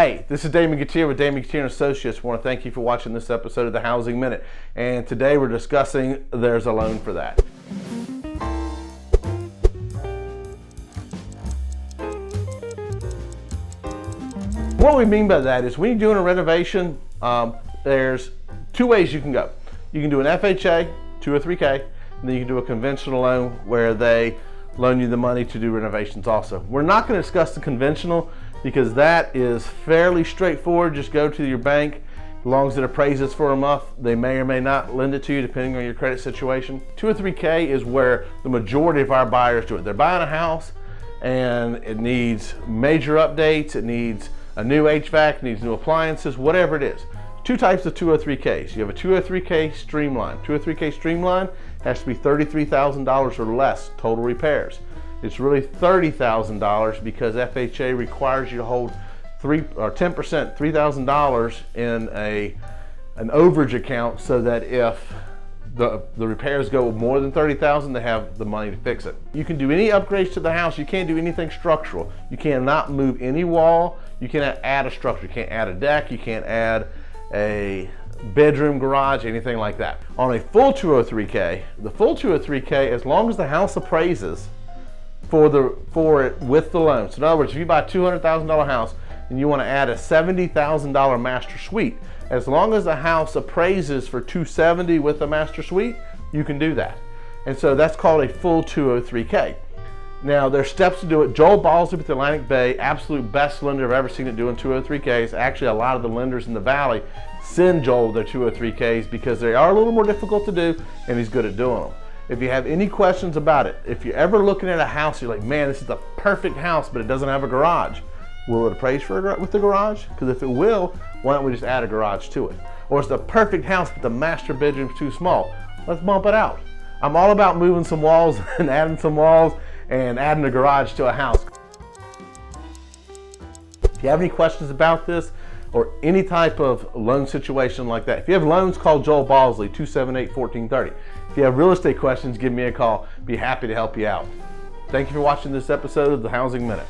Hey, this is Damon Gutierrez with Damon Gutierrez Associates. I want to thank you for watching this episode of the Housing Minute. And today we're discussing There's a Loan for That. What we mean by that is when you're doing a renovation, there's two ways you can go. You can do an FHA, 203K, and then you can do a conventional loan where they loan you the money to do renovations also. We're not going to discuss the conventional because that is fairly straightforward. Just go to your bank. As long as it appraises for a month, they may or may not lend it to you depending on your credit situation. 203K is where the majority of our buyers do it. They're buying a house and it needs major updates, it needs a new HVAC, it needs new appliances, whatever it is. Two types of 203Ks. You have a 203K Streamline. 203K Streamline has to be $33,000 or less total repairs. It's really $30,000 because FHA requires you to hold 10%, $3,000 in an overage account so that if the repairs go more than $30,000, they have the money to fix it. You can do any upgrades to the house. You can't do anything structural. You cannot move any wall. You cannot add a structure. You can't add a deck. You can't add a bedroom, garage, anything like that. On a full 203K, the full 203K, as long as the house appraises for it with the loan. So in other words, if you buy a $200,000 house and you want to add a $70,000 master suite, as long as the house appraises for $270,000 with a master suite, you can do that. And so that's called a full 203K. Now there's steps to do it. Joel Balsley with Atlantic Bay, absolute best lender I've ever seen it doing 203Ks. Actually, a lot of the lenders in the Valley send Joel their 203Ks because they are a little more difficult to do and he's good at doing them. If you have any questions about it, if you're ever looking at a house, you're like, man, this is the perfect house, but it doesn't have a garage. Will it appraise with the garage? Because if it will, why don't we just add a garage to it? Or it's the perfect house, but the master bedroom's too small. Let's bump it out. I'm all about moving some walls and adding some walls and adding a garage to a house. If you have any questions about this or any type of loan situation like that, if you have loans, call Joel Balsley, 278-1430. If you have real estate questions, give me a call. Be happy to help you out. Thank you for watching this episode of the Housing Minute.